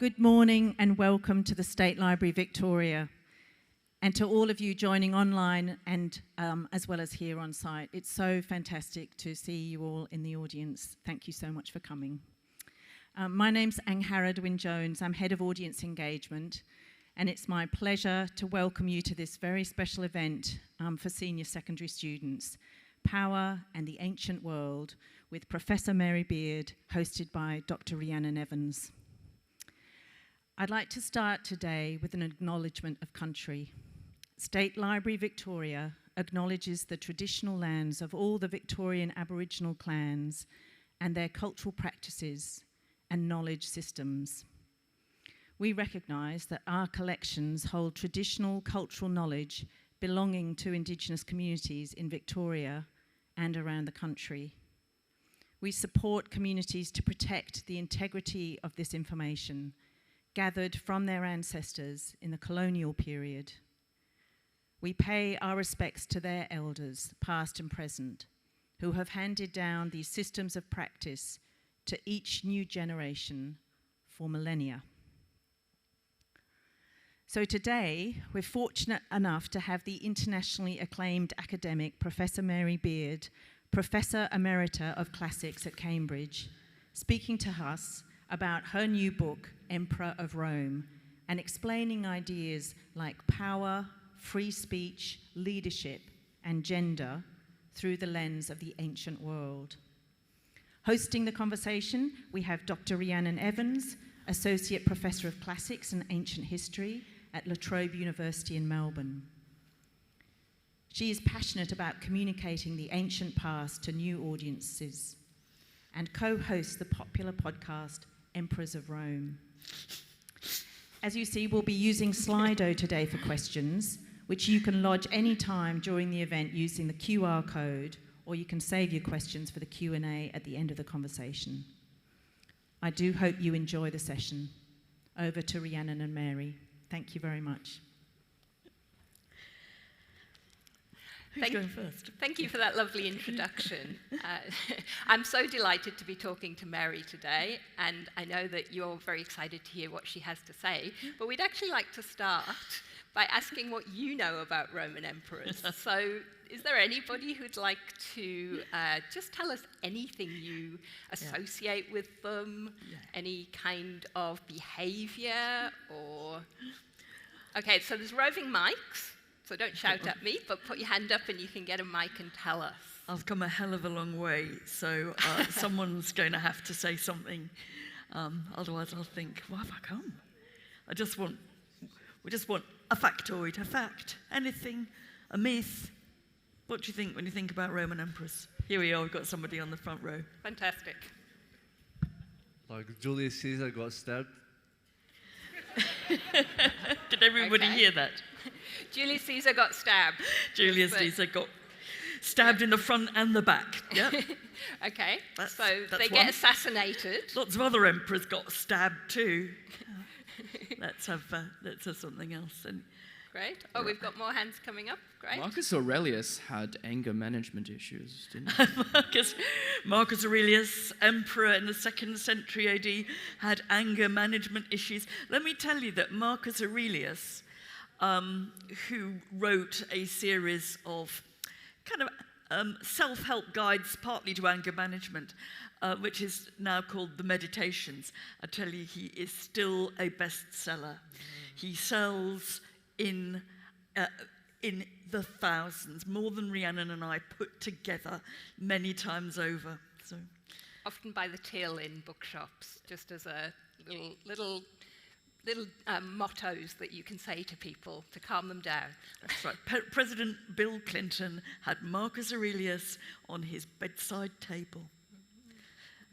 Good morning and welcome to the State Library Victoria, and to all of you joining online and as well as here on site. It's so fantastic to see you all in the audience. Thank you so much for coming. My name's Angharad Wynne-Jones. I'm Head of Audience Engagement, and it's my pleasure to welcome you to this very special event for senior secondary students, Power and the Ancient World, with Professor Mary Beard, hosted by Dr Rhiannon Evans. I'd like to start today with an acknowledgement of country. State Library Victoria acknowledges the traditional lands of all the Victorian Aboriginal clans and their cultural practices and knowledge systems. We recognise that our collections hold traditional cultural knowledge belonging to Indigenous communities in Victoria and around the country. We support communities to protect the integrity of this information gathered from their ancestors in the colonial period. We pay our respects to their elders, past and present, who have handed down these systems of practice to each new generation for millennia. So today, we're fortunate enough to have the internationally acclaimed academic Professor Mary Beard, Professor Emerita of Classics at Cambridge, speaking to us about her new book, Emperor of Rome, and explaining ideas like power, free speech, leadership, and gender through the lens of the ancient world. Hosting the conversation, we have Dr Rhiannon Evans, Associate Professor of Classics and Ancient History at La Trobe University in Melbourne. She is passionate about communicating the ancient past to new audiences and co-hosts the popular podcast, Emperors of Rome. As you see, we'll be using Slido today for questions, which you can lodge any time during the event using the QR code, or you can save your questions for the Q&A at the end of the conversation. I do hope you enjoy the session. Over to Rhiannon and Mary. Thank you very much. Who's going first? Thank you for that lovely introduction. I'm so delighted to be talking to Mary today, and I know that you're very excited to hear what she has to say, but we'd actually like to start by asking what you know about Roman emperors. So is there anybody who'd like to just tell us anything you associate with them, any kind of behaviour or... Okay, so there's roving mics. So don't shout at me, but put your hand up and you can get a mic and tell us. I've come a hell of a long way, so someone's going to have to say something. Otherwise I'll think, why have I come? We just want a factoid, a fact, anything, a myth. What do you think when you think about Roman emperors? Here we are, we've got somebody on the front row. Fantastic. Like Julius Caesar got stabbed. Did everybody hear that? Julius Caesar got stabbed. Julius Caesar got stabbed in the front and the back. Yeah. Okay, that's they get assassinated. Lots of other emperors got stabbed too. Let's have something else. Great. Oh, we've got more hands coming up. Great. Marcus Aurelius had anger management issues, didn't he? Marcus Aurelius, emperor in the 2nd century AD, had anger management issues. Let me tell you that Marcus Aurelius, who wrote a series of kind of self-help guides, partly to anger management, which is now called the Meditations. I tell you, he is still a bestseller. He sells in the thousands, more than Rhiannon and I put together many times over. So, often by the till in bookshops, just as a little mottos that you can say to people to calm them down. That's right. President Bill Clinton had Marcus Aurelius on his bedside table.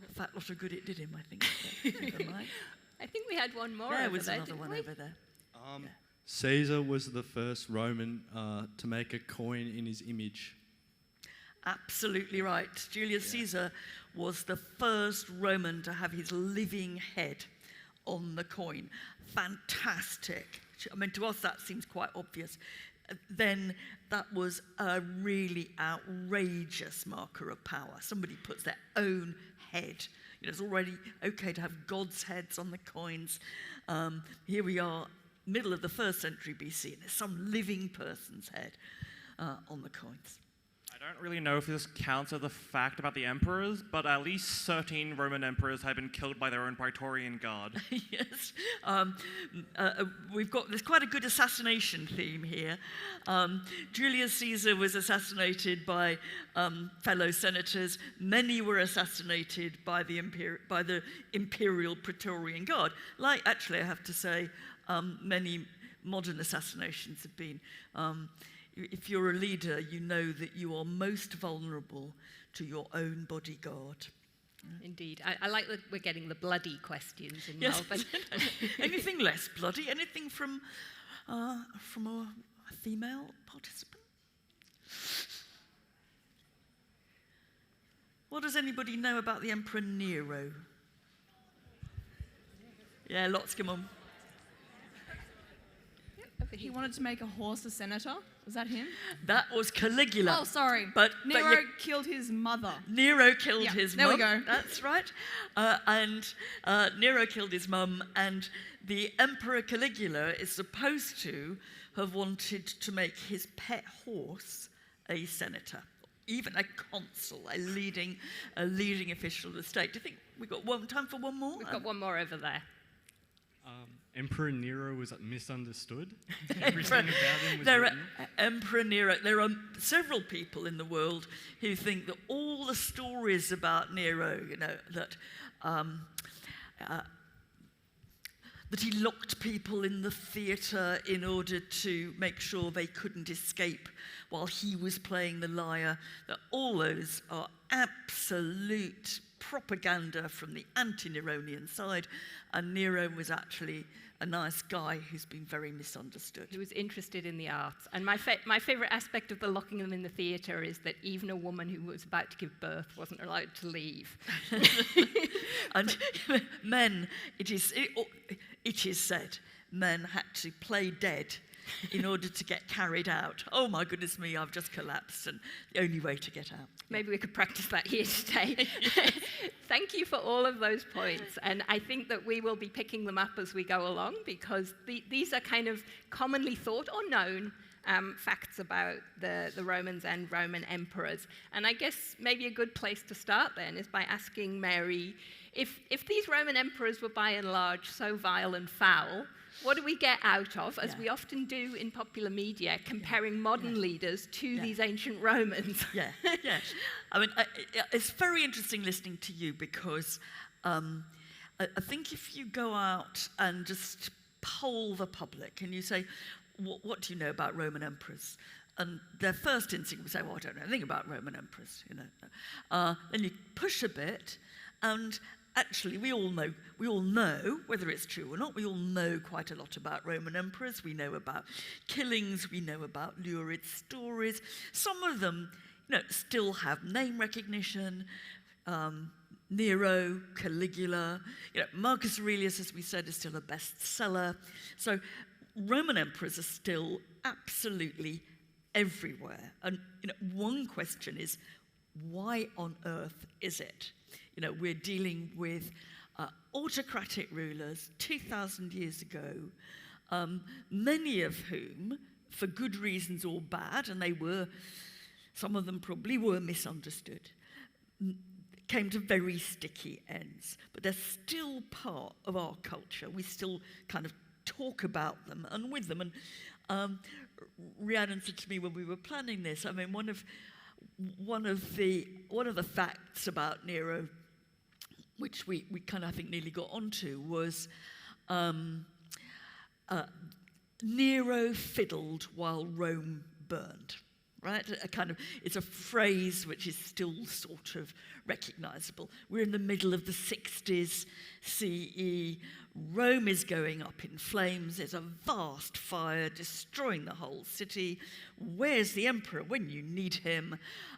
A fat lot of good it did him, I think. I think we had one more. There was another one over there. Caesar was the first Roman to make a coin in his image. Absolutely right. Julius Caesar was the first Roman to have his living head on the coin. Fantastic. I mean, to us that seems quite obvious. Then that was a really outrageous marker of power. Somebody puts their own head. It's already okay to have gods' heads on the coins. Here we are, middle of the 1st century BC, and there's some living person's head on the coins. I don't really know if this counts as a fact about the emperors, but at least 13 Roman emperors have been killed by their own Praetorian Guard. Yes. There's quite a good assassination theme here. Julius Caesar was assassinated by fellow senators. Many were assassinated by the imperial Praetorian Guard. Like, actually, I have to say, many modern assassinations have been. If you're a leader, you know that you are most vulnerable to your own bodyguard. Indeed. I like that we're getting the bloody questions in Yes. Melbourne. Anything less bloody? Anything from a female participant? What does anybody know about the Emperor Nero? Yeah, lots, come on. He wanted to make a horse a senator. Was that him? That was Caligula. Oh, sorry. But Nero killed his mother. Nero killed his mum. There we go. That's right. Nero killed his mum, and the Emperor Caligula is supposed to have wanted to make his pet horse a senator, even a consul, a leading official of the state. Do you think we've got time for one more? We've got one more over there. Emperor Nero was misunderstood. Everything about him was written. Emperor Nero. There are several people in the world who think that all the stories about Nero, that he locked people in the theatre in order to make sure they couldn't escape while he was playing the lyre, that all those are absolute propaganda from the anti-Neronian side, and Nero was actually a nice guy who's been very misunderstood. He was interested in the arts. And my favourite aspect of the locking them in the theatre is that even a woman who was about to give birth wasn't allowed to leave. And men, it is said, men had to play dead in order to get carried out. Oh my goodness me, I've just collapsed, and the only way to get out. Maybe we could practice that here today. Thank you for all of those points, and I think that we will be picking them up as we go along, because these are kind of commonly thought or known facts about the Romans and Roman emperors. And I guess maybe a good place to start then is by asking Mary, if these Roman emperors were by and large so vile and foul, what do we get out of, as we often do in popular media, comparing modern leaders to these ancient Romans? Yeah. I mean, it's very interesting listening to you, because I think if you go out and just poll the public and you say, what do you know about Roman emperors? And their first instinct would say, well, I don't know anything about Roman emperors. Then you push a bit, and actually, we all know, whether it's true or not, we all know quite a lot about Roman emperors. We know about killings, we know about lurid stories. Some of them, still have name recognition. Nero, Caligula, Marcus Aurelius, as we said, is still a bestseller. So Roman emperors are still absolutely everywhere. And one question is, why on earth is it? We're dealing with autocratic rulers 2,000 years ago, many of whom, for good reasons or bad, and some of them probably were misunderstood, came to very sticky ends. But they're still part of our culture. We still kind of talk about them and with them. And Rhiannon said to me when we were planning this, I mean, one of the facts about Nero, which we kind of, I think, nearly got onto, was Nero fiddled while Rome burned, right? It's a phrase which is still sort of recognizable. We're in the middle of the 60s CE. Rome is going up in flames. There's a vast fire destroying the whole city. Where's the emperor when you need him?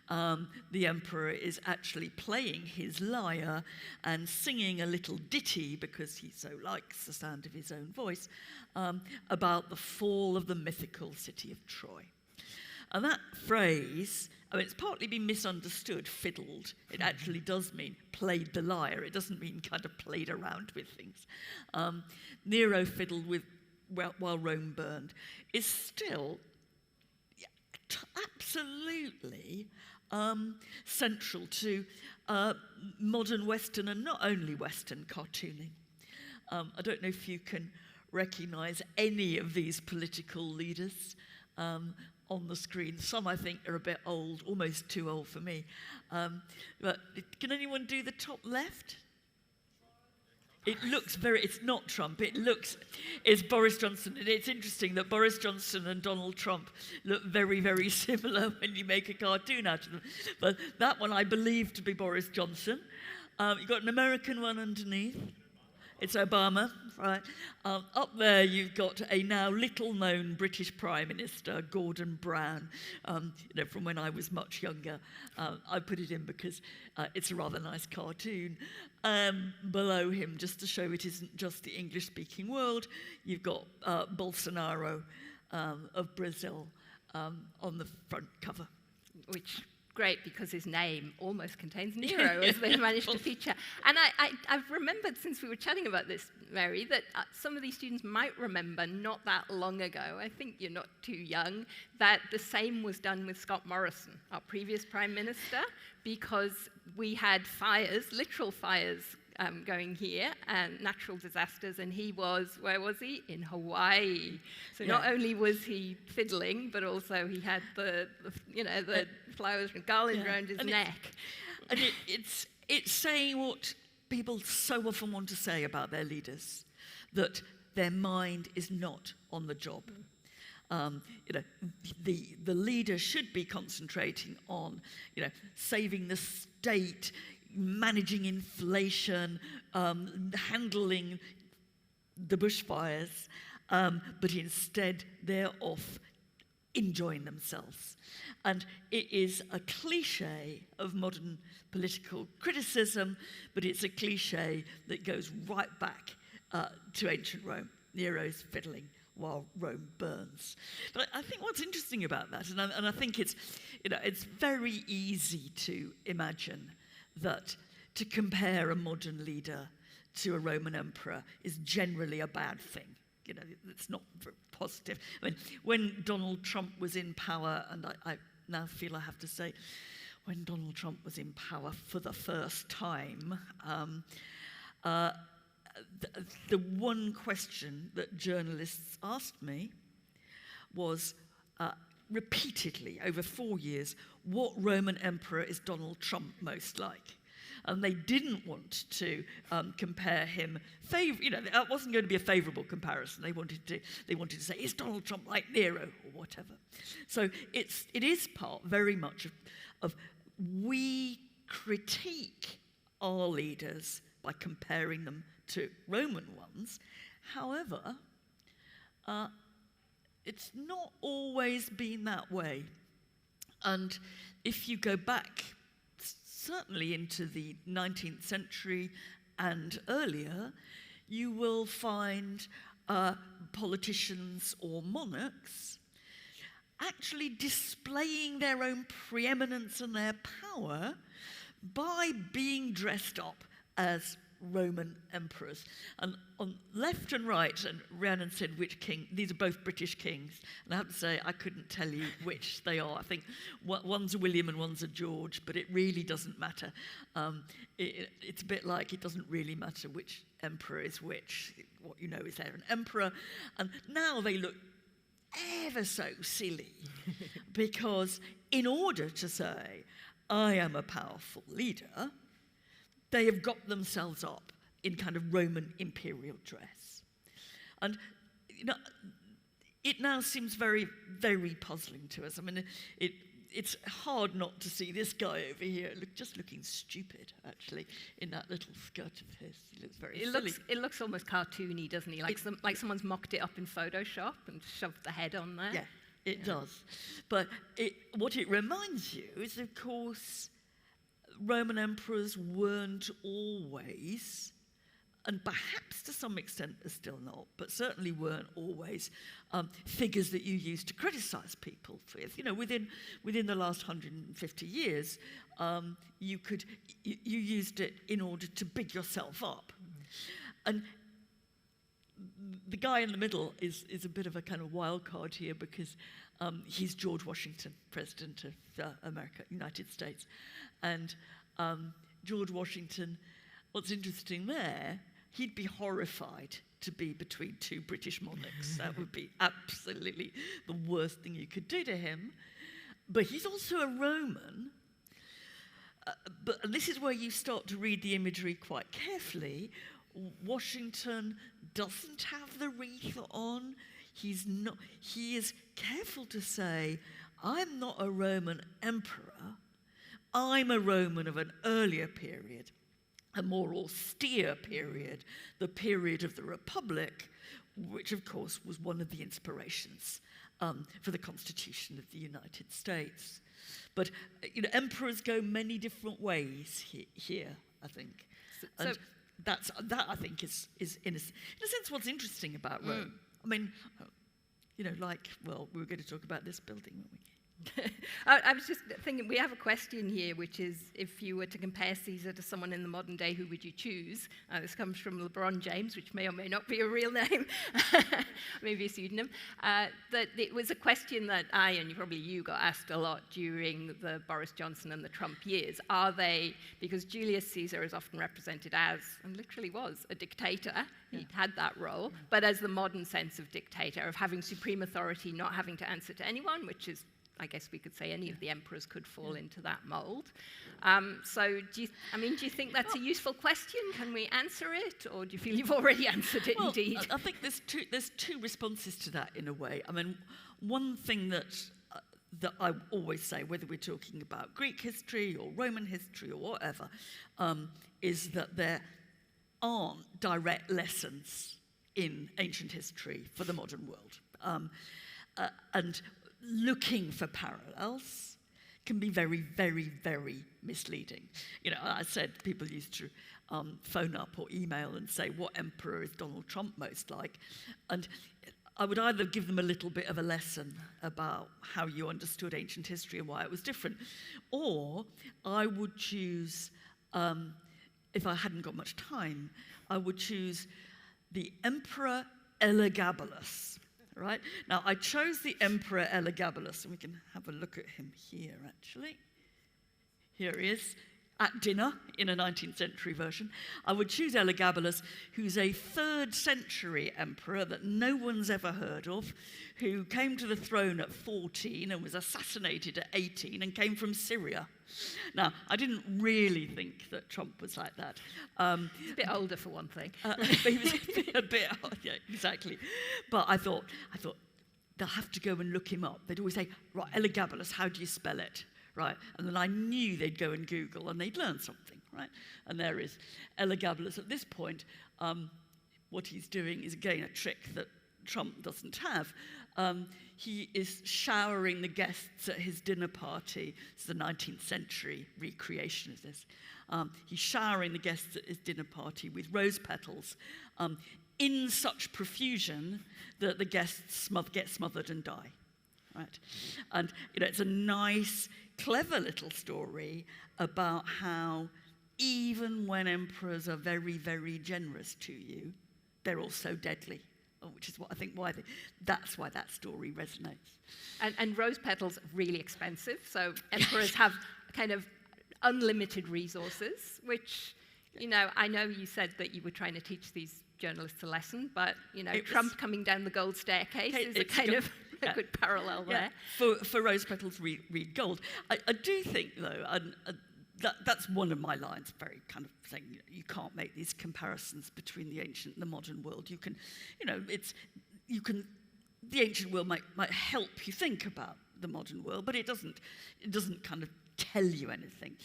The emperor is actually playing his lyre and singing a little ditty, because he so likes the sound of his own voice, about the fall of the mythical city of Troy. And that phrase I mean, it's partly been misunderstood, fiddled. It actually does mean played the lyre. It doesn't mean kind of played around with things. Nero fiddled with while Rome burned is still absolutely central to modern Western and not only Western cartooning. I don't know if you can recognise any of these political leaders on the screen. Some I think are a bit old, almost too old for me. But can anyone do the top left? It looks it's not Trump, it's Boris Johnson. And it's interesting that Boris Johnson and Donald Trump look very, very similar when you make a cartoon out of them. But that one I believe to be Boris Johnson. You've got an American one underneath. It's Obama, right? Up there you've got a now little-known British Prime Minister, Gordon Brown, from when I was much younger. I put it in because it's a rather nice cartoon. Below him, just to show it isn't just the English-speaking world, you've got Bolsonaro of Brazil on the front cover. Which great, because his name almost contains Nero, as they managed to feature. And I've remembered, since we were chatting about this, Mary, that some of these students might remember not that long ago, I think you're not too young, that the same was done with Scott Morrison, our previous Prime Minister, because we had fires, literal fires, going here, and natural disasters, and he was, where was he? In Hawaii. So not only was he fiddling, but also he had the flowers and garland around his neck. It's saying what people so often want to say about their leaders, that their mind is not on the job. The leader should be concentrating on, saving the state, managing inflation, handling the bushfires, but instead they're off enjoying themselves. And it is a cliche of modern political criticism, but it's a cliche that goes right back to ancient Rome. Nero's fiddling while Rome burns. But I think what's interesting about that, and I think it's very easy to imagine that to compare a modern leader to a Roman emperor is generally a bad thing. It's not very positive. I mean, when Donald Trump was in power, and I now feel I have to say, when Donald Trump was in power for the first time, the one question that journalists asked me was repeatedly over 4 years, what Roman emperor is Donald Trump most like? And they didn't want to compare him. That wasn't going to be a favourable comparison. They wanted to say, is Donald Trump like Nero or whatever? So it is part very much of we critique our leaders by comparing them to Roman ones. However, it's not always been that way. And if you go back certainly into the 19th century and earlier, you will find politicians or monarchs actually displaying their own preeminence and their power by being dressed up as Roman emperors. And on left and right, and Rhiannon said which king, these are both British kings, and I have to say I couldn't tell you which they are. I think one's a William and one's a George, but it really doesn't matter. It's a bit like it doesn't really matter which emperor is which. What you know is they're an emperor, and now they look ever so silly because in order to say, I am a powerful leader, they have got themselves up in kind of Roman imperial dress. And it now seems very, very puzzling to us. I mean, it's hard not to see this guy over here just looking stupid, actually, in that little skirt of his. He looks very silly. It looks almost cartoony, doesn't he? Like someone's mocked it up in Photoshop and shoved the head on there. Yeah, it does. But what it reminds you is, of course, Roman emperors weren't always and perhaps to some extent are still not, but certainly weren't always figures that you used to criticize people with. You know, within the last 150 years, you used it in order to big yourself up. And the guy in the middle is a bit of a kind of wild card here, because he's George Washington, President of United States. And George Washington, what's interesting there, he'd be horrified to be between two British monarchs. That would be absolutely the worst thing you could do to him. But he's also a Roman. But this is where you start to read the imagery quite carefully. Washington doesn't have the wreath on. He is careful to say, I'm not a Roman emperor. I'm a Roman of an earlier period, a more austere period, the period of the Republic, which of course was one of the inspirations for the Constitution of the United States. But you know, emperors go many different ways here, I think. And that I think is in a sense what's interesting about Rome. I mean, you know, like, well, we were going to talk about this building, weren't we? I was just thinking, we have a question here, which is, if you were to compare Caesar to someone in the modern day, who would you choose? This comes from LeBron James, which may or may not be a real name, maybe a pseudonym. That it was a question that I, and probably you, got asked a lot during the Boris Johnson and the Trump years. Are they, because Julius Caesar is often represented as, and literally was, a dictator. He had that role, but as the modern sense of dictator, of having supreme authority, not having to answer to anyone, which is, I guess we could say any of the emperors could fall into that mold. So do you think that's a useful question? Can we answer it? Or do you feel you've already answered it, indeed? I think there's two responses to that in a way. I mean, one thing that I always say, whether we're talking about Greek history or Roman history or whatever, is that there aren't direct lessons in ancient history for the modern world. And looking for parallels can be very, very, very misleading. You know, I said people used to phone up or email and say, what emperor is Donald Trump most like? And I would either give them a little bit of a lesson about how you understood ancient history and why it was different, or I would choose, if I hadn't got much time, I would choose the Emperor Elagabalus. Right? Now, I chose the Emperor Elagabalus, and we can have a look at him here, actually. Here he is, at dinner, in a 19th century version. I would choose Elagabalus, who's a 3rd century emperor that no one's ever heard of, who came to the throne at 14 and was assassinated at 18 and came from Syria. Now, I didn't really think that Trump was like that. He's a bit older, for one thing. He was a bit, yeah, exactly. But I thought, they'll have to go and look him up. They'd always say, right, Elagabalus, how do you spell it? Right, and then I knew they'd go and Google and they'd learn something, right? And there is Elagabalus. At this point, what he's doing is, again, a trick that Trump doesn't have. He is showering the guests at his dinner party. It's the 19th century recreation of this. He's showering the guests at his dinner party with rose petals in such profusion that the guests get smothered and die. Right? And you know, it's a nice, clever little story about how even when emperors are very, very generous to you, they're also deadly. Which is what I think that's why that story resonates. And rose petals are really expensive, so emperors have kind of unlimited resources, which, you know, I know you said that you were trying to teach these journalists a lesson, but, you know, Trump coming down the gold staircase is a kind of a good parallel there. For rose petals, read gold. I do think, though, that's one of my lines, very kind of saying, you can't make these comparisons between the ancient and the modern world. You can, you know, the ancient world might help you think about the modern world, but it doesn't kind of tell you anything.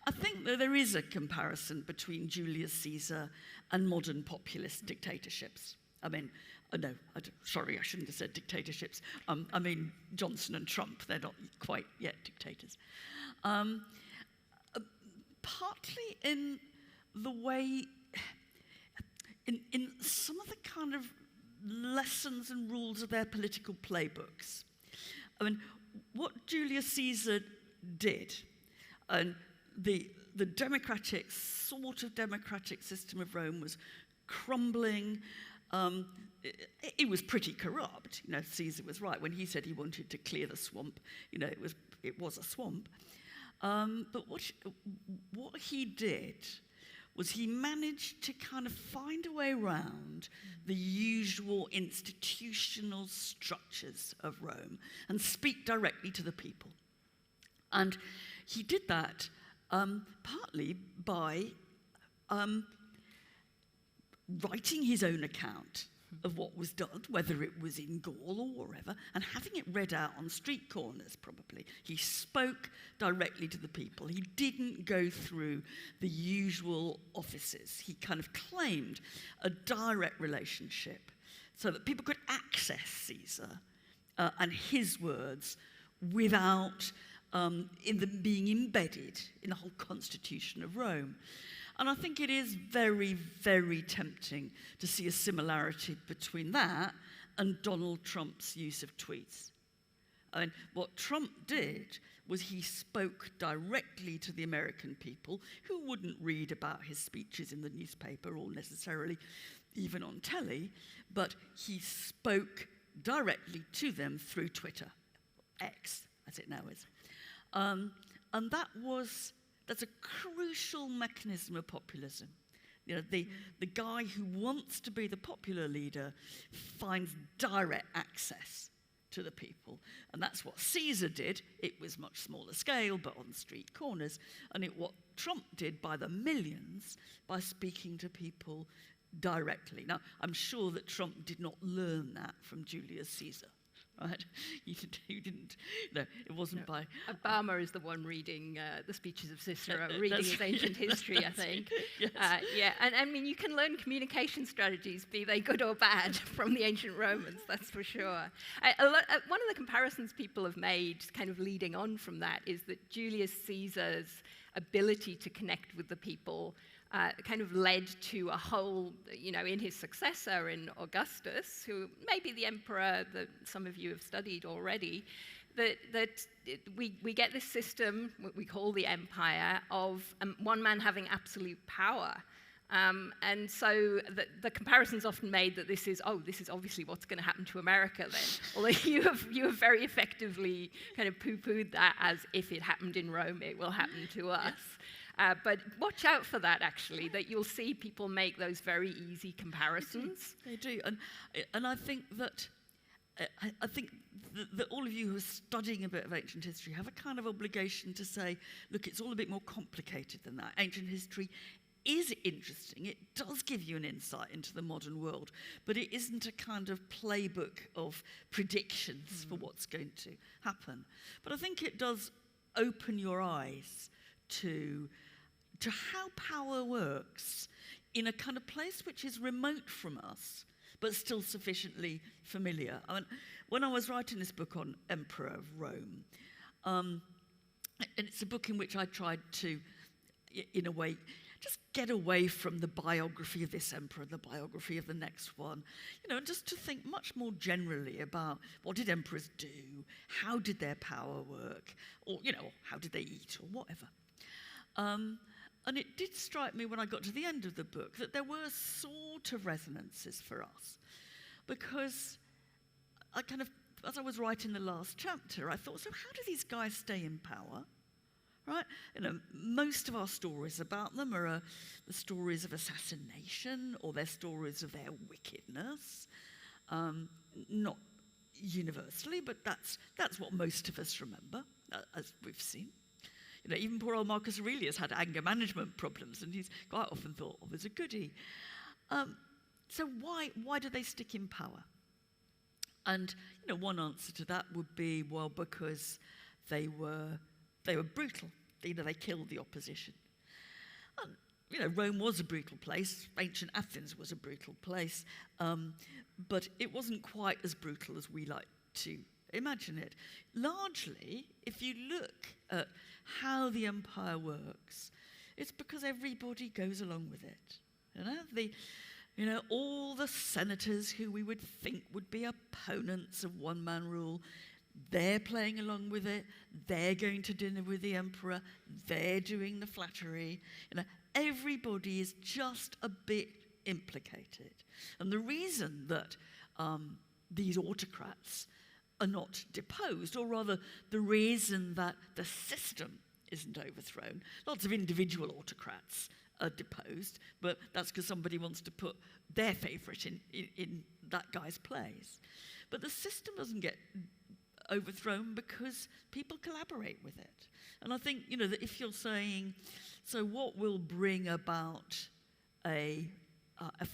I think that there is a comparison between Julius Caesar and modern populist dictatorships. I mean, no, sorry, I shouldn't have said dictatorships. I mean, Johnson and Trump, they're not quite yet dictators. Partly in the way, in some of the kind of lessons and rules of their political playbooks. I mean, what Julius Caesar did, and the democratic, sort of democratic system of Rome was crumbling. It was pretty corrupt. You know, Caesar was right when he said he wanted to clear the swamp. You know, it was a swamp. But what he did was he managed to kind of find a way around the usual institutional structures of Rome and speak directly to the people. And he did that partly by writing his own account of what was done, whether it was in Gaul or wherever, and having it read out on street corners, probably. He spoke directly to the people. He didn't go through the usual offices. He kind of claimed a direct relationship so that people could access Caesar and his words without being embedded in the whole constitution of Rome. And I think it is very, very tempting to see a similarity between that and Donald Trump's use of tweets. I mean, what Trump did was he spoke directly to the American people who wouldn't read about his speeches in the newspaper or necessarily even on telly, but he spoke directly to them through Twitter, X, as it now is. And that's a crucial mechanism of populism. You know, the guy who wants to be the popular leader finds direct access to the people. And that's what Caesar did. It was much smaller scale, but on street corners. And what Trump did by the millions, by speaking to people directly. Now, I'm sure that Trump did not learn that from Julius Caesar. Right? You didn't, no, it wasn't by... Obama is the one reading the speeches of Cicero, reading his ancient history, I think. Yes. Yeah, and I mean, you can learn communication strategies, be they good or bad, from the ancient Romans, that's for sure. One of the comparisons people have made, kind of leading on from that, is that Julius Caesar's ability to connect with the people kind of led to a whole, you know, in his successor, in Augustus, who may be the emperor that some of you have studied already, that we get this system, what we call the empire, of one man having absolute power. And so the comparison's often made that this is obviously what's going to happen to America then. Although you have very effectively kind of poo-pooed that as if it happened in Rome, it will happen to us. But watch out for that, actually, that you'll see people make those very easy comparisons. They do. And I think that that all of you who are studying a bit of ancient history have a kind of obligation to say, look, it's all a bit more complicated than that. Ancient history is interesting. It does give you an insight into the modern world, but it isn't a kind of playbook of predictions for what's going to happen. But I think it does open your eyes to how power works in a kind of place which is remote from us, but still sufficiently familiar. I mean, when I was writing this book on Emperor of Rome, and it's a book in which I tried to, in a way, just get away from the biography of this emperor, the biography of the next one, you know, just to think much more generally about what did emperors do, how did their power work, or, you know, how did they eat, or whatever. And it did strike me when I got to the end of the book that there were sort of resonances for us. Because I kind of, as I was writing the last chapter, I thought, so how do these guys stay in power? Right? You know, most of our stories about them are the stories of assassination or they're stories of their wickedness. Not universally, but that's what most of us remember, as we've seen. You know, even poor old Marcus Aurelius had anger management problems, and he's quite often thought of as a goodie. So why do they stick in power? And you know, one answer to that would be, well, because they were brutal. You know, they killed the opposition. And, you know, Rome was a brutal place. Ancient Athens was a brutal place, but it wasn't quite as brutal as we like to imagine it. Largely, if you look at how the empire works, it's because everybody goes along with it. You know, You know, all the senators who we would think would be opponents of one-man rule, they're playing along with it, they're going to dinner with the emperor, they're doing the flattery. You know, everybody is just a bit implicated. And the reason that these autocrats are not deposed, or rather the reason that the system isn't overthrown, lots of individual autocrats are deposed, but that's because somebody wants to put their favourite in that guy's place. But the system doesn't get overthrown because people collaborate with it. And I think, you know, that if you're saying, so what will bring about a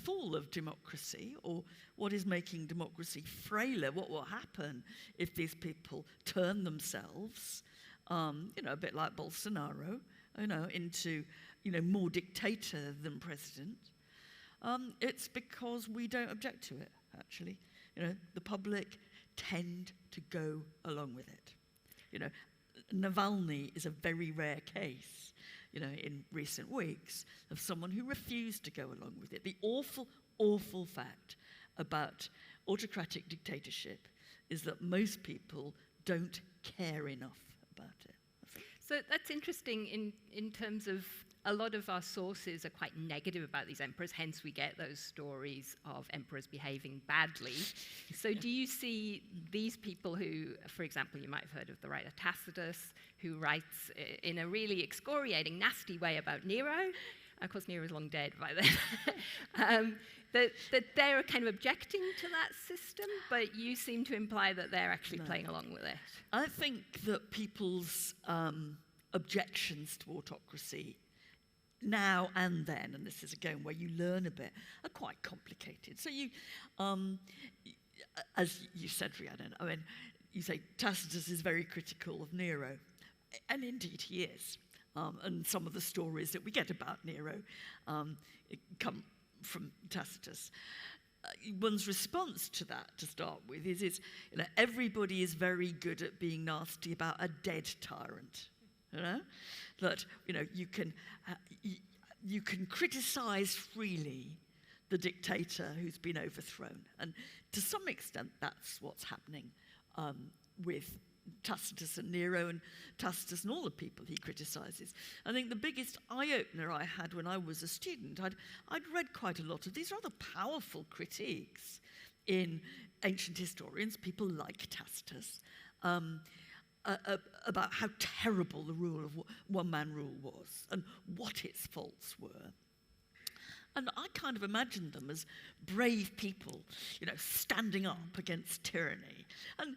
fall of democracy, or what is making democracy frailer, what will happen if these people turn themselves, you know, a bit like Bolsonaro, you know, into, you know, more dictator than president, it's because we don't object to it, actually. You know, the public tend to go along with it. You know, Navalny is a very rare case, you know, in recent weeks of someone who refused to go along with it. The awful, awful fact about autocratic dictatorship is that most people don't care enough about it. So that's interesting in terms of a lot of our sources are quite negative about these emperors, hence we get those stories of emperors behaving badly. So do you see these people who, for example, you might have heard of the writer Tacitus, who writes in a really excoriating, nasty way about Nero? Of course, Nero's long dead by then. that they're kind of objecting to that system, but you seem to imply that they're actually playing along with it. I think that people's objections to autocracy now and then, and this is again where you learn a bit, are quite complicated. So you, as you said, Rhiannon, I mean, you say Tacitus is very critical of Nero, and indeed he is. And some of the stories that we get about Nero come from Tacitus. One's response to that, to start with, is you know, everybody is very good at being nasty about a dead tyrant. You know, that, you know, you can criticize freely the dictator who's been overthrown, and to some extent that's what's happening with Tacitus and Nero, and Tacitus and all the people he criticizes. I think the biggest eye-opener I had when I was a student, I'd read quite a lot of these rather powerful critiques in ancient historians, people like Tacitus, about how terrible the rule of one-man rule was and what its faults were. And I kind of imagined them as brave people, you know, standing up against tyranny. And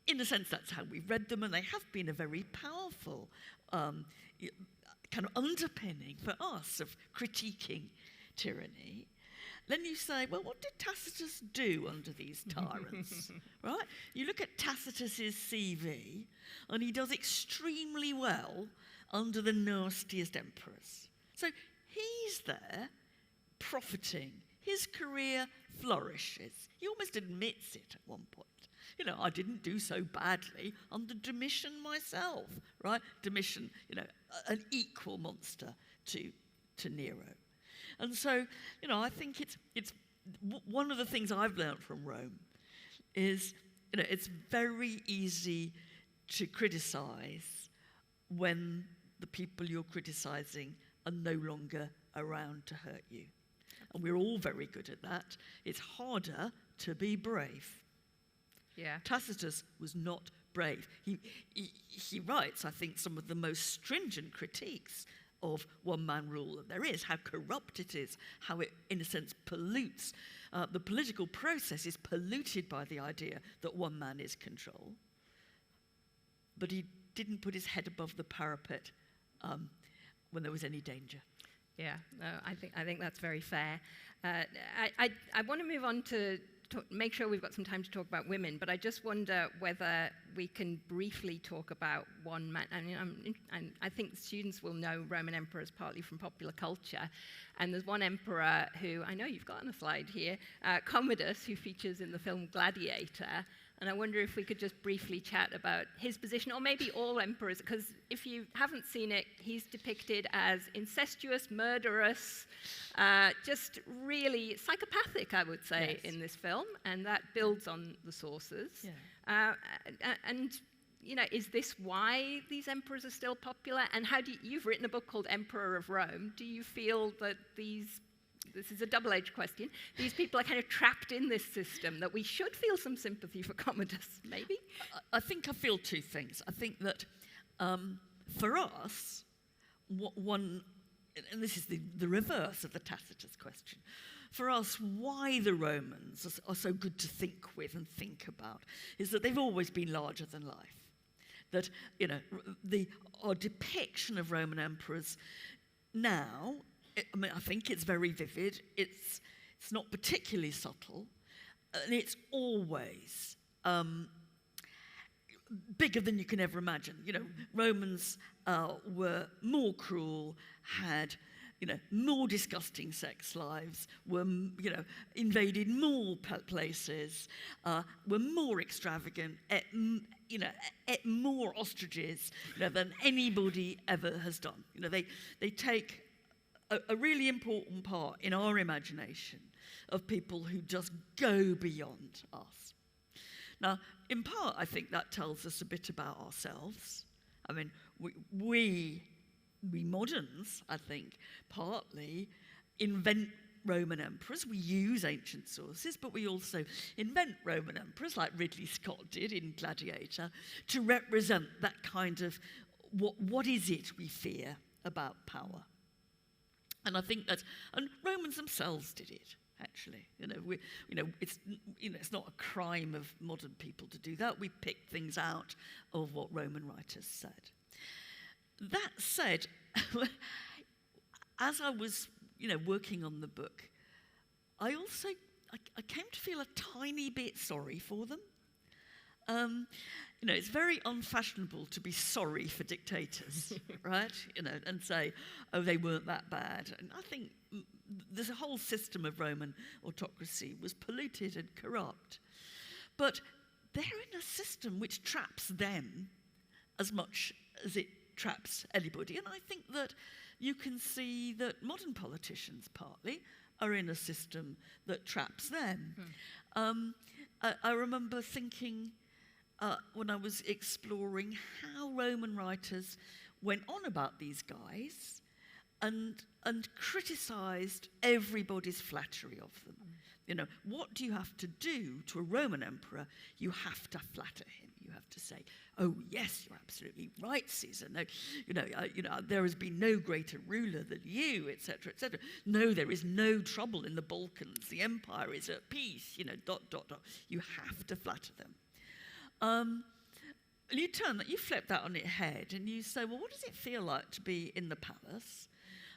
in a sense, that's how we've read them, and they have been a very powerful kind of underpinning for us of critiquing tyranny. Then you say, well, what did Tacitus do under these tyrants? Right? You look at Tacitus's CV, and he does extremely well under the nastiest emperors. So he's there profiting. His career flourishes. He almost admits it at one point. You know, I didn't do so badly under Domitian myself, right? Domitian, you know, an equal monster to Nero. And so, you know, I think it's one of the things I've learned from Rome is, you know, it's very easy to criticize when the people you're criticizing are no longer around to hurt you. And we're all very good at that. It's harder to be brave. Yeah. Tacitus was not brave. He writes, I think, some of the most stringent critiques of one-man rule that there is, how corrupt it is, how it, in a sense, pollutes. The political process is polluted by the idea that one man is control. But he didn't put his head above the parapet when there was any danger. Yeah, no, I think that's very fair. I want to move on to make sure we've got some time to talk about women, but I just wonder whether we can briefly talk about one man. I mean, I think students will know Roman emperors partly from popular culture, and there's one emperor who I know you've got on a slide here, Commodus, who features in the film Gladiator. And I wonder if we could just briefly chat about his position, or maybe all emperors, because if you haven't seen it, he's depicted as incestuous, murderous, just really psychopathic, I would say, in this film, and that builds on the sources. Yeah. And you know, is this why these emperors are still popular? And how do you've written a book called Emperor of Rome. Do you feel that this is a double-edged question, these people are kind of trapped in this system, that we should feel some sympathy for Commodus, maybe? I think I feel two things. I think that for us, one, and this is the reverse of the Tacitus question, for us, why the Romans are so good to think with and think about is that they've always been larger than life. That, you know, our depiction of Roman emperors now, I mean, I think it's very vivid. It's not particularly subtle, and it's always bigger than you can ever imagine. You know, Romans were more cruel, had, you know, more disgusting sex lives, were, you know, invaded more places, were more extravagant, ate more ostriches, you know, than anybody ever has done. You know, they take a really important part in our imagination of people who just go beyond us. Now, in part, I think that tells us a bit about ourselves. I mean, we moderns, I think, partly invent Roman emperors. We use ancient sources, but we also invent Roman emperors, like Ridley Scott did in Gladiator, to represent that kind of what is it we fear about power. And I think and Romans themselves did it, actually. It's not a crime of modern people to do that. We pick things out of what Roman writers said. That said, as I was, working on the book, I came to feel a tiny bit sorry for them. It's very unfashionable to be sorry for dictators, right? And say, oh, they weren't that bad. And I think there's a whole system of Roman autocracy was polluted and corrupt. But they're in a system which traps them as much as it traps anybody. And I think that you can see that modern politicians partly are in a system that traps them. I remember thinking, when I was exploring how Roman writers went on about these guys and criticised everybody's flattery of them. What do you have to do to a Roman emperor? You have to flatter him. You have to say, oh, yes, you're absolutely right, Caesar. No, there has been no greater ruler than you, etc., etc. No, there is no trouble in the Balkans. The empire is at peace, You have to flatter them. You flip that on its head and you say, well, what does it feel like to be in the palace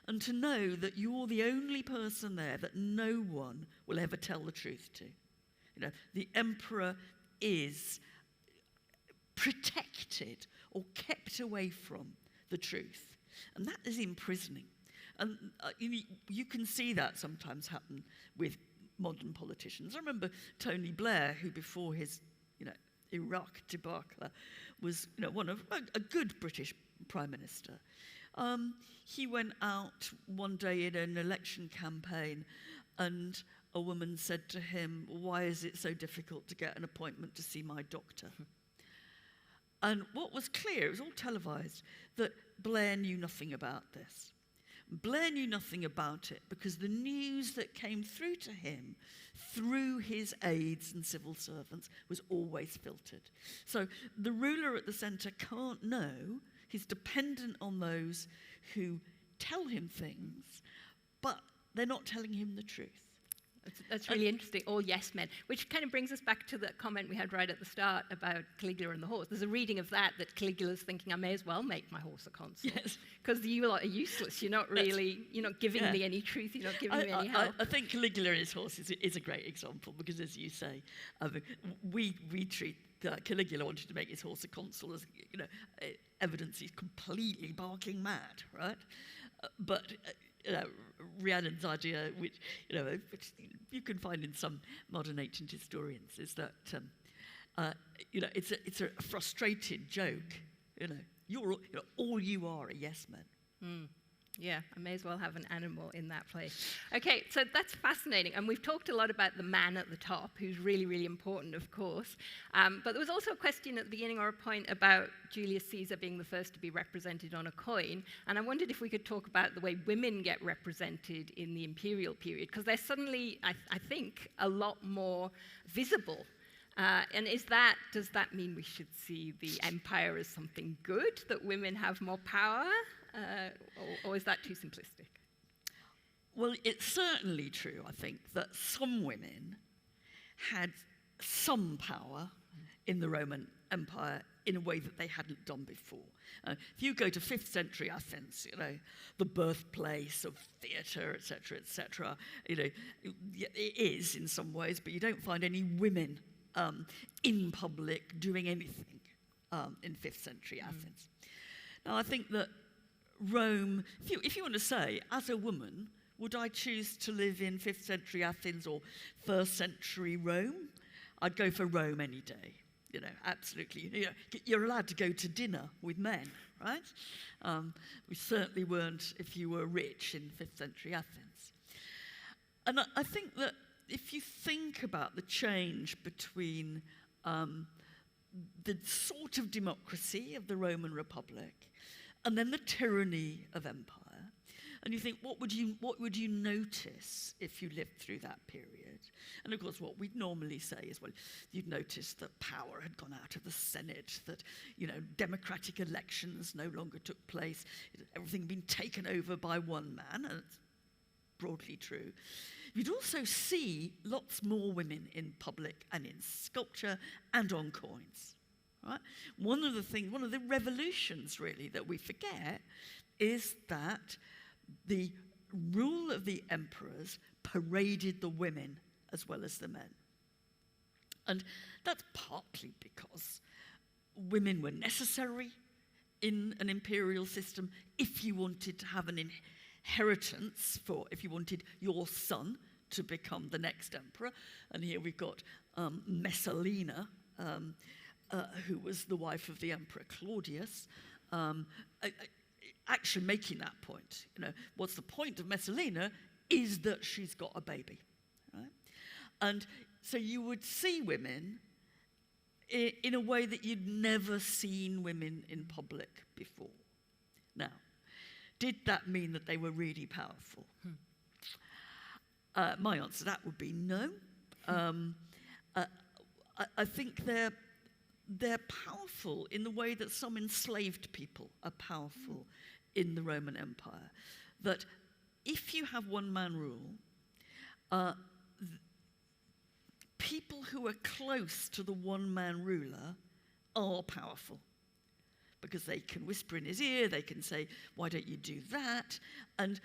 and to know that you're the only person there that no one will ever tell the truth to? The emperor is protected or kept away from the truth. And that is imprisoning. And you can see that sometimes happen with modern politicians. I remember Tony Blair, who before his Iraq debacle was one of a good British Prime Minister. He went out one day in an election campaign and a woman said to him, why is it so difficult to get an appointment to see my doctor? And what was clear, it was all televised, that Blair knew nothing about this. Blair knew nothing about it because the news that came through to him through his aides and civil servants was always filtered. So the ruler at the centre can't know. He's dependent on those who tell him things, but they're not telling him the truth. That's really interesting, all yes men, which kind of brings us back to the comment we had right at the start about Caligula and the horse. There's a reading of that Caligula's thinking, I may as well make my horse a consul. Yes. Because you lot are useless. You're not giving me any truth, you're not giving me any help. I think Caligula and his horse is a great example because, as you say, we treat Caligula wanted to make his horse a consul as, evidence he's completely barking mad, right? But Rhiannon's idea, which you can find in some modern ancient historians, is that it's a frustrated joke. You're all you are yes men. Yeah, I may as well have an animal in that place. Okay, so that's fascinating. And we've talked a lot about the man at the top, who's really, really important, of course. But there was also a question at the beginning, or a point, about Julius Caesar being the first to be represented on a coin. And I wondered if we could talk about the way women get represented in the imperial period, because they're suddenly, I think, a lot more visible. And does that mean we should see the empire as something good, that women have more power? Or is that too simplistic? Well, it's certainly true, I think, that some women had some power in the Roman Empire in a way that they hadn't done before. If you go to 5th century Athens, the birthplace of theatre, etc., it is in some ways, but you don't find any women in public doing anything in 5th century Athens. Now, I think that Rome, if you want to say, as a woman, would I choose to live in 5th century Athens or 1st century Rome? I'd go for Rome any day, absolutely. You're allowed to go to dinner with men, right? We certainly weren't if you were rich in 5th century Athens. And I think that if you think about the change between the sort of democracy of the Roman Republic and then the tyranny of empire, and you think, what would you notice if you lived through that period? And of course, what we'd normally say is, well, you'd notice that power had gone out of the Senate, that democratic elections no longer took place, everything had been taken over by one man, and it's broadly true. You'd also see lots more women in public and in sculpture and on coins. Right? One of the revolutions really that we forget is that the rule of the emperors paraded the women as well as the men. And that's partly because women were necessary in an imperial system if you wanted to have an inheritance, if you wanted your son to become the next emperor. And here we've got Messalina, who was the wife of the Emperor Claudius, actually making that point. What's the point of Messalina is that she's got a baby, right? And so you would see women in a way that you'd never seen women in public before. Now, did that mean that they were really powerful? My answer to that would be no. I think they're powerful in the way that some enslaved people are powerful in the Roman Empire. That if you have one-man rule, people who are close to the one-man ruler are powerful, because they can whisper in his ear, they can say, why don't you do that? And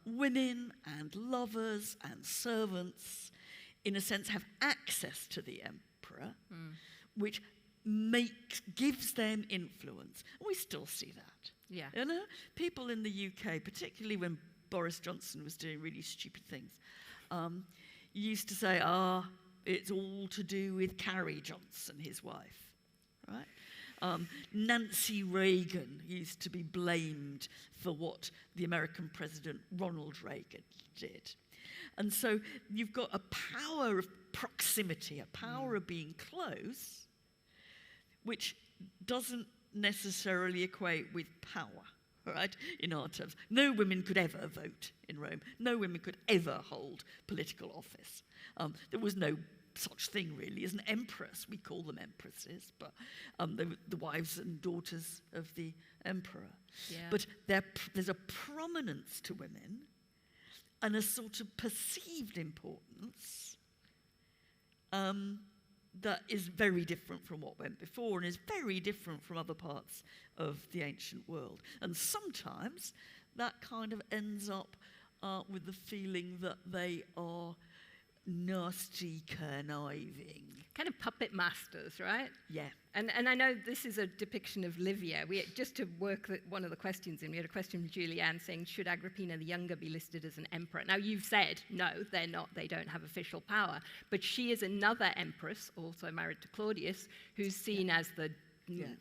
women and lovers and servants, in a sense, have access to the emperor, which gives them influence. We still see that. Yeah. People in the UK, particularly when Boris Johnson was doing really stupid things, used to say, it's all to do with Carrie Johnson, his wife, right? Nancy Reagan used to be blamed for what the American president Ronald Reagan did. And so you've got a power of proximity, a power of being close, which doesn't necessarily equate with power, right, in our terms. No women could ever vote in Rome. No women could ever hold political office. There was no such thing, really, as an empress. We call them empresses, but the wives and daughters of the emperor. Yeah. But there's a prominence to women and a sort of perceived importance that is very different from what went before and is very different from other parts of the ancient world. And sometimes that kind of ends up with the feeling that they are nasty, conniving. Kind of puppet masters, right? Yeah. And I know this is a depiction of Livia. Just to work one of the questions in, we had a question from Julianne saying, should Agrippina the Younger be listed as an emperor? Now, you've said, no, they're not. They don't have official power. But she is another empress, also married to Claudius, who's seen as the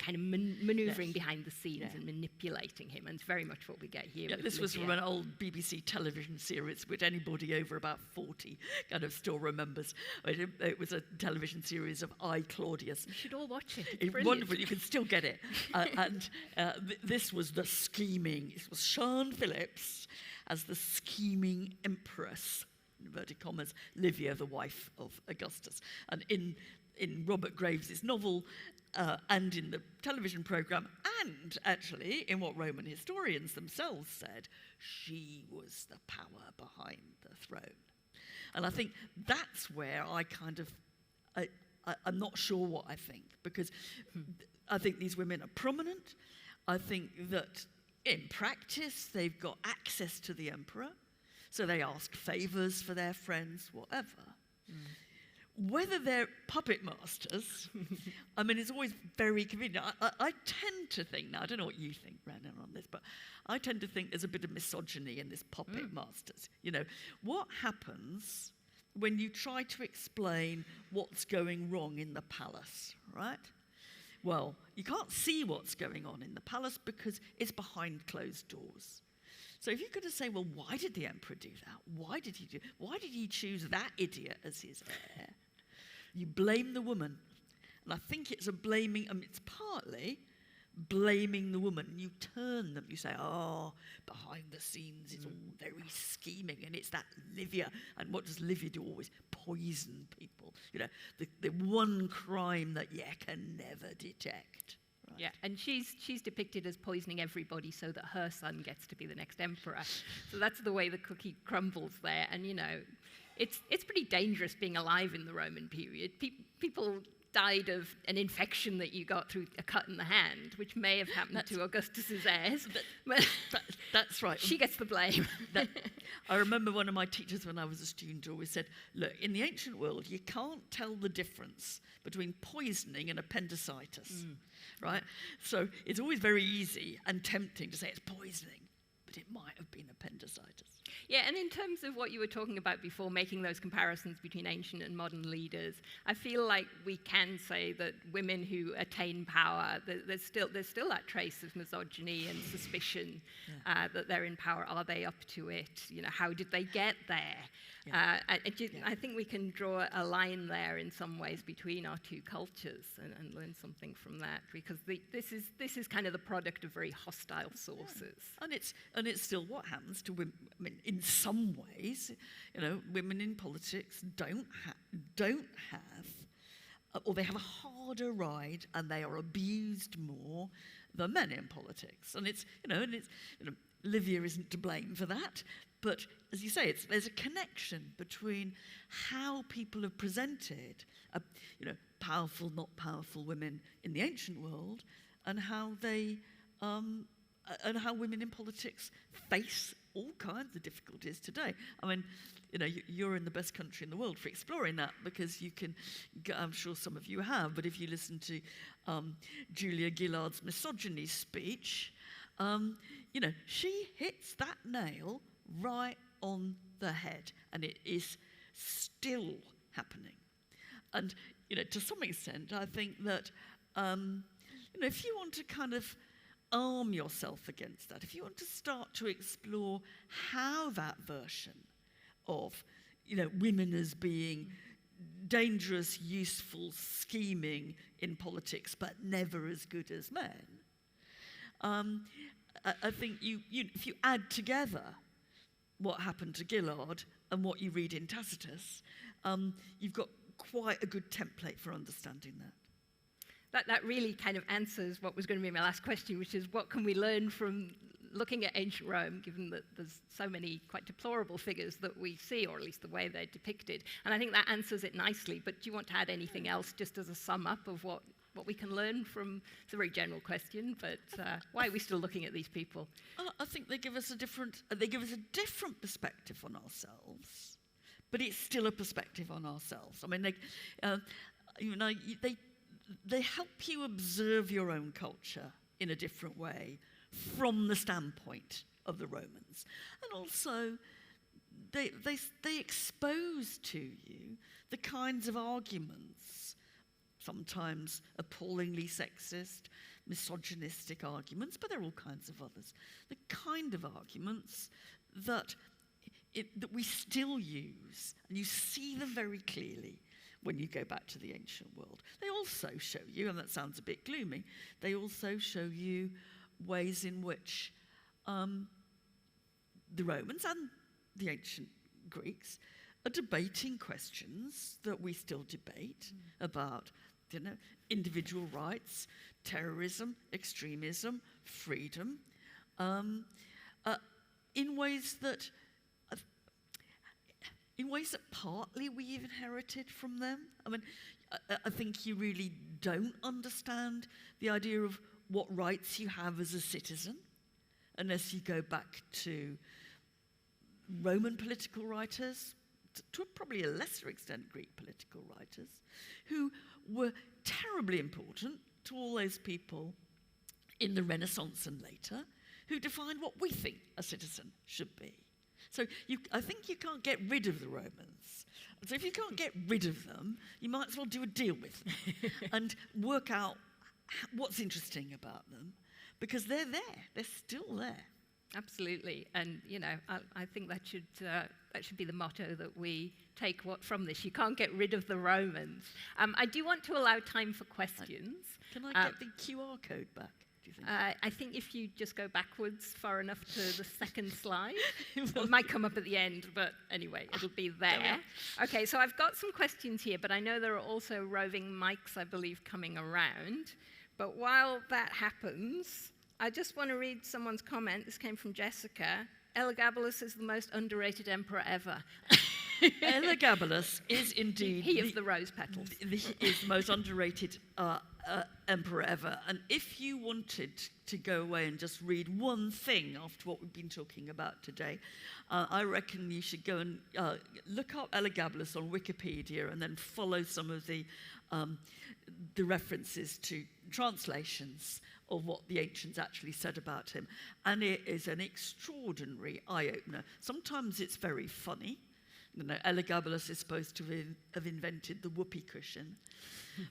kind of manoeuvring behind the scenes and manipulating him, and it's very much what we get here. With this Livia. was from an old BBC television series, which anybody over about 40 kind of still remembers. It was a television series of I, Claudius. You should all watch it. It's wonderful. You can still get it. This was the scheming. It was Sian Phillips as the scheming empress, inverted commas, Livia, the wife of Augustus. And in Robert Graves' novel, and in the television programme, and actually in what Roman historians themselves said, she was the power behind the throne. And I think that's where I kind of, I'm not sure what I think, because I think these women are prominent. I think that in practice they've got access to the emperor, so they ask favours for their friends, whatever. Whether they're puppet masters, I mean, it's always very convenient. I tend to think, now I don't know what you think, Rhiannon, on this, but I tend to think there's a bit of misogyny in this puppet masters. You know, what happens when you try to explain what's going wrong in the palace, right? Well, you can't see what's going on in the palace because it's behind closed doors. So if you're going to say, well, why did the emperor do that? Why did he choose that idiot as his heir? You blame the woman. And I think it's it's partly blaming the woman. You turn them, you say, oh, behind the scenes it's all very scheming, and it's that Livia. And what does Livia do always? Poison people. You know, the one crime that you can never detect. Right? Yeah, and she's depicted as poisoning everybody so that her son gets to be the next emperor. So that's the way the cookie crumbles there. And, you know, it's pretty dangerous being alive in the Roman period. People died of an infection that you got through a cut in the hand, which may have happened to Augustus's heirs. That's right. She gets the blame. I remember one of my teachers when I was a student always said, look, in the ancient world, you can't tell the difference between poisoning and appendicitis, right? So it's always very easy and tempting to say it's poisoning, but it might have been appendicitis. Yeah, and in terms of what you were talking about before, making those comparisons between ancient and modern leaders, I feel like we can say that women who attain power, there's still that trace of misogyny and suspicion that they're in power. Are they up to it? You know, how did they get there? I think we can draw a line there in some ways between our two cultures and learn something from that, because this is kind of the product of very hostile sources. Yeah. And it's still what happens to women. I mean, in some ways, you know, women in politics don't have, or they have a harder ride, and they are abused more than men in politics. And Livia isn't to blame for that. But as you say, there's a connection between how people have presented, powerful, not powerful women in the ancient world, and how how women in politics face all kinds of difficulties today. I mean, you know, you're in the best country in the world for exploring that, because you can, I'm sure some of you have, but if you listen to Julia Gillard's misogyny speech, she hits that nail right on the head, and it is still happening. And, to some extent, I think that, if you want to kind of arm yourself against that, if you want to start to explore how that version of, women as being dangerous, useful, scheming in politics, but never as good as men, I think if you add together what happened to Gillard and what you read in Tacitus, you've got quite a good template for understanding that. That really kind of answers what was going to be my last question, which is what can we learn from looking at ancient Rome, given that there's so many quite deplorable figures that we see, or at least the way they're depicted. And I think that answers it nicely, but do you want to add anything else just as a sum up of what we can learn from? It's a very general question, but why are we still looking at these people? I think they give us a different perspective on ourselves, but it's still a perspective on ourselves. I mean, they help you observe your own culture in a different way from the standpoint of the Romans. And also, they expose to you the kinds of arguments, sometimes appallingly sexist, misogynistic arguments, but there are all kinds of others. The kind of arguments that we still use, and you see them very clearly when you go back to the ancient world. They also show you, and that sounds a bit gloomy, they also show you ways in which the Romans and the ancient Greeks are debating questions that we still debate about, individual rights, terrorism, extremism, freedom, in ways that partly we've inherited from them. I mean, I think you really don't understand the idea of what rights you have as a citizen unless you go back to Roman political writers, to probably a lesser extent Greek political writers, who were terribly important to all those people in the Renaissance and later who defined what we think a citizen should be. So I think you can't get rid of the Romans. So if you can't get rid of them, you might as well do a deal with them and work out what's interesting about them, because they're there. They're still there. Absolutely, and I think that should be the motto that we take from this. You can't get rid of the Romans. I do want to allow time for questions. Can I get the QR code back? Do you think? I think if you just go backwards far enough to the second slide, it might come up at the end, but anyway, it'll be there. Okay, so I've got some questions here, but I know there are also roving mics, I believe, coming around. But while that happens, I just want to read someone's comment. This came from Jessica. Elagabalus is the most underrated emperor ever. Elagabalus is indeed... He of the rose petals. Is the most underrated emperor ever. And if you wanted to go away and just read one thing after what we've been talking about today, I reckon you should go and look up Elagabalus on Wikipedia and then follow some of the references to translations of what the ancients actually said about him. And it is an extraordinary eye-opener. Sometimes it's very funny. Elagabalus is supposed to have invented the whoopee cushion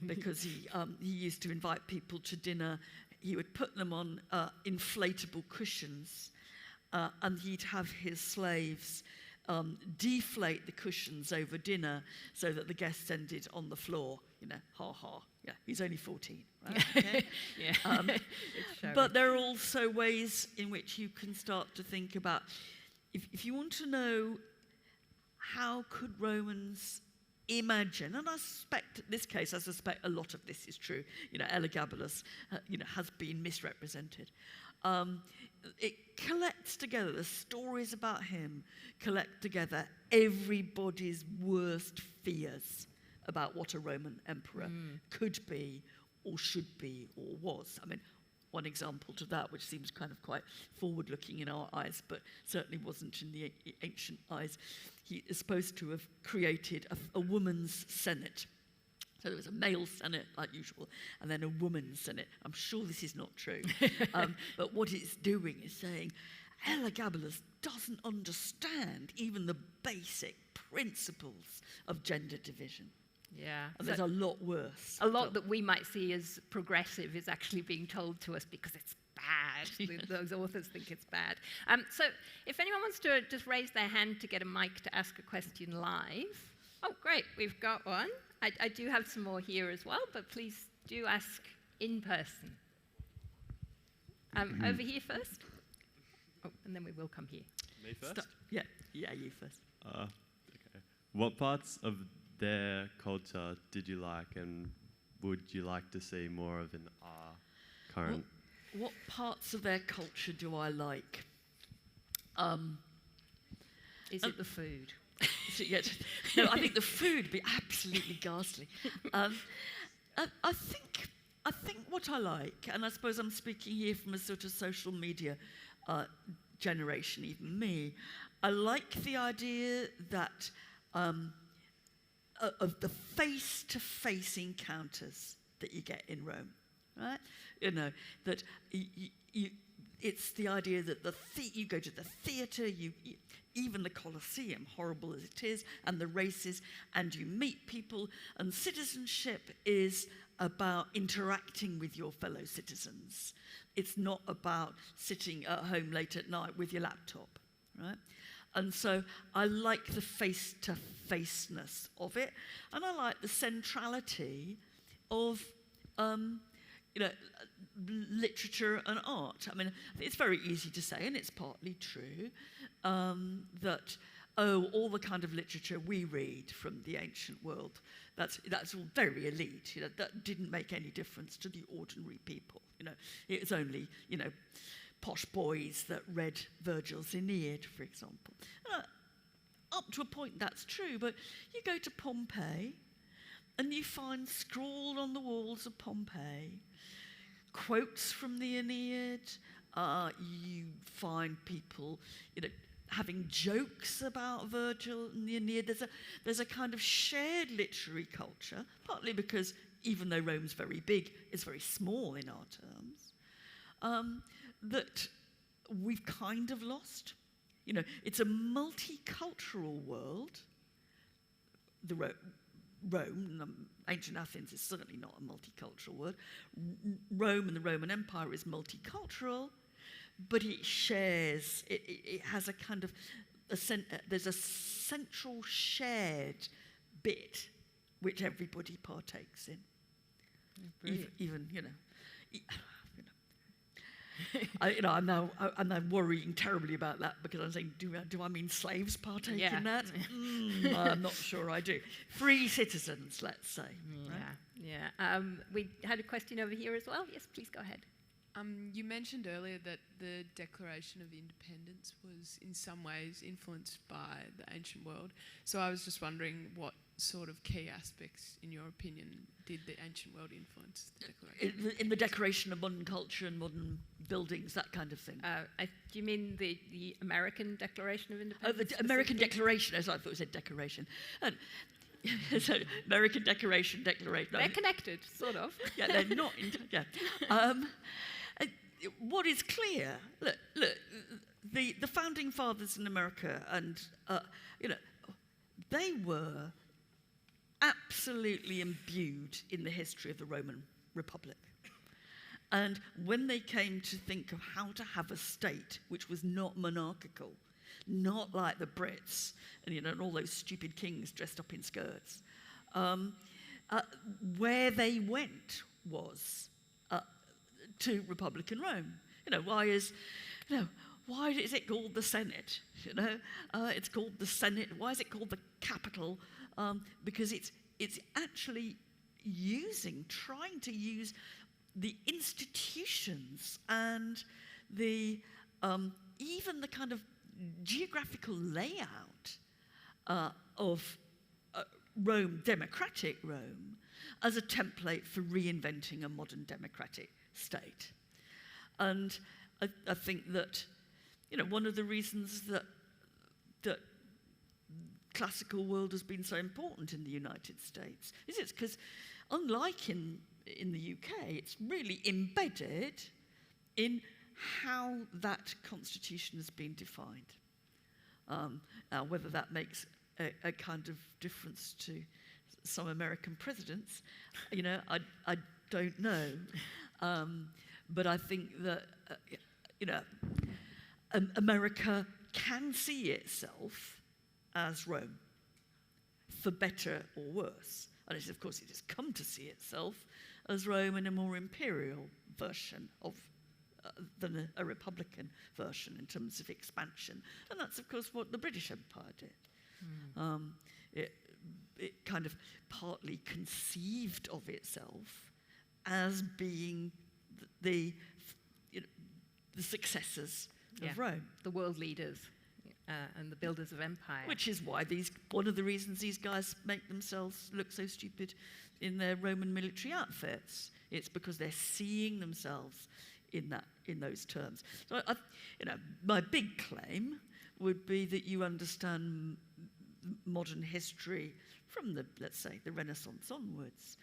because he used to invite people to dinner. He would put them on inflatable cushions and he'd have his slaves deflate the cushions over dinner so that the guests ended on the floor. Ha ha. Yeah, he's only 14, right? Okay? Yeah. But there are also ways in which you can start to think about, if you want to know how could Romans imagine, and I suspect, in this case, I suspect a lot of this is true. Elagabalus, has been misrepresented. It collects together, the stories about him collect together everybody's worst fears about what a Roman emperor could be or should be or was. I mean, one example to that, which seems kind of quite forward-looking in our eyes, but certainly wasn't in the ancient eyes, he is supposed to have created a woman's senate. So there was a male senate, like usual, and then a woman's senate. I'm sure this is not true. But what it's doing is saying, Elagabalus doesn't understand even the basic principles of gender division. Yeah. And there's a lot worse. A lot that we might see as progressive is actually being told to us because it's bad. Those authors think it's bad. So if anyone wants to just raise their hand to get a mic to ask a question live. Oh, great, we've got one. I do have some more here as well, but please do ask in person. Over here first. Oh, and then we will come here. Me first? Yeah, you first. Okay. What parts of their culture did you like and would you like to see more of in our current? What parts of their culture do I like? Is it the food? No, I think the food would be absolutely ghastly. I think what I like, and I suppose I'm speaking here from a sort of social media generation, even me, I like the idea that of the face-to-face encounters that you get in Rome, right? You know, that it's the idea that you go to the theatre, even the Colosseum, horrible as it is, and the races, and you meet people, and citizenship is about interacting with your fellow citizens. It's not about sitting at home late at night with your laptop, right? And so I like the face-to-faceness of it, and I like the centrality of literature and art. I mean, it's very easy to say, and it's partly true, that all the kind of literature we read from the ancient world, that's all very elite. You know, that didn't make any difference to the ordinary people. You know, it was only, you know, posh boys that read Virgil's Aeneid, for example. Up to a point, that's true, but you go to Pompeii, and you find scrawled on the walls of Pompeii quotes from the Aeneid. You find people, you know, having jokes about Virgil and the Aeneid. There's a kind of shared literary culture, partly because even though Rome's very big, it's very small in our terms, that we've kind of lost. You know, it's a multicultural world. Rome, ancient Athens is certainly not a multicultural word. Rome and the Roman Empire is multicultural, but it shares, it has a kind of, there's a central shared bit which everybody partakes in. Even, you know, I'm now worrying terribly about that, because I'm saying, do I mean slaves partake in that? I'm not sure I do. Free citizens, let's say. Yeah. We had a question over here as well. Yes, please go ahead. You mentioned earlier that the Declaration of Independence was in some ways influenced by the ancient world. So I was just wondering what sort of key aspects, in your opinion, did the ancient world influence the Declaration? In the Declaration of modern culture and modern buildings, that kind of thing. Do you mean the American Declaration of Independence? Oh, the American Declaration, as I thought it said decoration. So, American Declaration. They're connected, sort of. Yeah, they're not. What is clear, look, the founding fathers in America, and you know, they were absolutely imbued in the history of the Roman Republic. And when they came to think of how to have a state which was not monarchical, not like the Brits, and you know, and all those stupid kings dressed up in skirts, where they went was to Republican Rome. You know, why is it called the Senate? You know, it's called the Senate. Why is it called the Capitol? Because it's actually trying to use the institutions and the even the kind of geographical layout of Rome, democratic Rome, as a template for reinventing a modern democratic state. And I think that, you know, one of the reasons that classical world has been so important in the United States is it's because, unlike in the UK, it's really embedded in how that constitution has been defined. Now, whether that makes a kind of difference to some American presidents, you know, I don't know. But I think that, you know, America can see itself as Rome, for better or worse. And of course, it has come to see itself as Rome in a more imperial version of than a republican version in terms of expansion. And that's, of course, what the British Empire did. It kind of partly conceived of itself as being the successors of Rome. The world leaders and the builders of empire. Which is why one of the reasons these guys make themselves look so stupid in their Roman military outfits. It's because they're seeing themselves in those terms. So, my big claim would be that you understand modern history from the, let's say, the Renaissance onwards,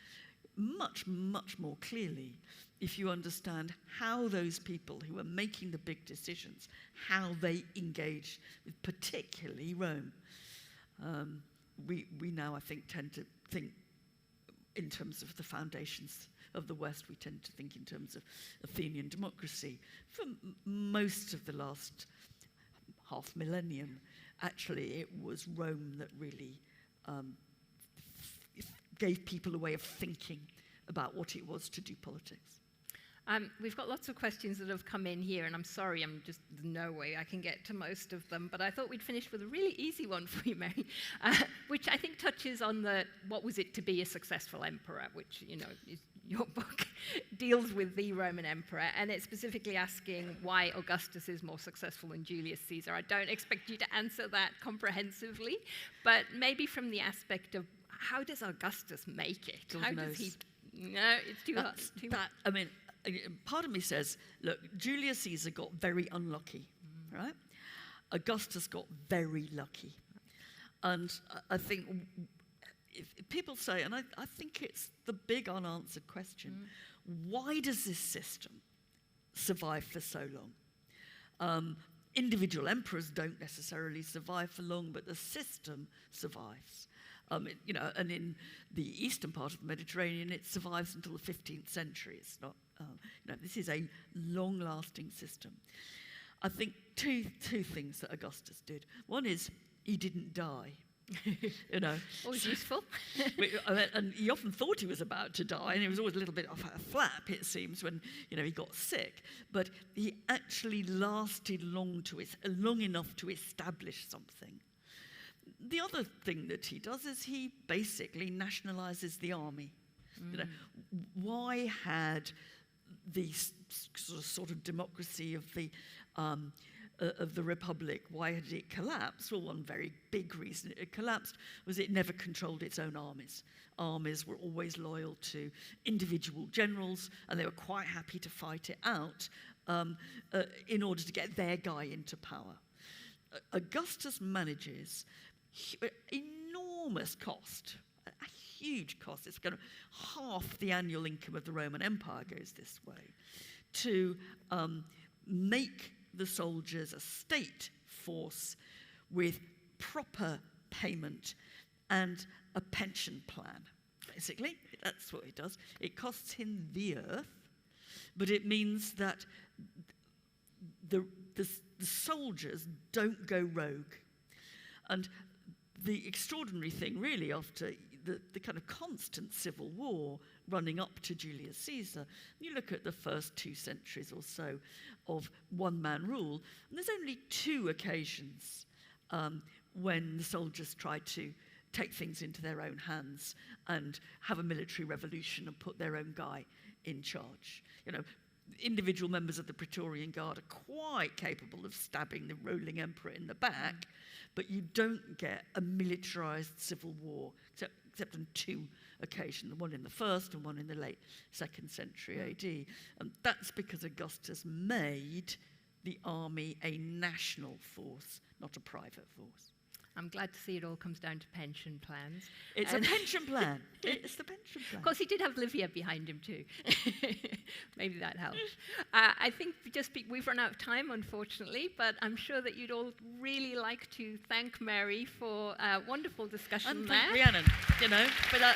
much, much more clearly if you understand how those people who are making the big decisions, how they engage with particularly Rome. We now, I think, tend to think in terms of the foundations of the West. We tend to think in terms of Athenian democracy. For most of the last half millennium, actually, it was Rome that really gave people a way of thinking about what it was to do politics. We've got lots of questions that have come in here, and I'm sorry, there's no way I can get to most of them, but I thought we'd finish with a really easy one for you, Mary, which I think touches on what was it to be a successful emperor, which, is your book deals with the Roman emperor, and it's specifically asking why Augustus is more successful than Julius Caesar. I don't expect you to answer that comprehensively, but maybe from the aspect of how does Augustus make it? God how knows. does he? No, it's too hard. I mean, part of me says, look, Julius Caesar got very unlucky, right? Augustus got very lucky. And I think if people say, and I think it's the big unanswered question, why does this system survive for so long? Individual emperors don't necessarily survive for long, but the system survives. And in the eastern part of the Mediterranean, it survives until the 15th century. It's not, this is a long-lasting system. I think two things that Augustus did. One is he didn't die. Always useful. And he often thought he was about to die, and he was always a little bit off a flap, it seems, when he got sick. But he actually lasted long enough to establish something. The other thing that he does is he basically nationalizes the army. Why had the sort of democracy of the Republic, why did it collapse? Well, one very big reason it collapsed was it never controlled its own armies. Armies were always loyal to individual generals, and they were quite happy to fight it out in order to get their guy into power. Augustus manages enormous cost, a huge cost. It's kind of half the annual income of the Roman Empire goes this way, to make the soldiers a state force with proper payment and a pension plan. Basically, that's what it does. It costs him the earth, but it means that the soldiers don't go rogue. And the extraordinary thing, really, after the kind of constant civil war running up to Julius Caesar, you look at the first 2 centuries or so of one-man rule, and there's only 2 occasions when the soldiers tried to take things into their own hands and have a military revolution and put their own guy in charge. Individual members of the Praetorian Guard are quite capable of stabbing the ruling emperor in the back, but you don't get a militarized civil war, except on 2 occasions, one in the first and one in the late 2nd century AD. And that's because Augustus made the army a national force, not a private force. I'm glad to see it all comes down to pension plans. It's a pension plan. It's the pension plan. Of course, he did have Livia behind him too. Maybe that helps. I think we've run out of time, unfortunately, but I'm sure that you'd all really like to thank Mary for a wonderful discussion and there. thank Rhiannon, for that.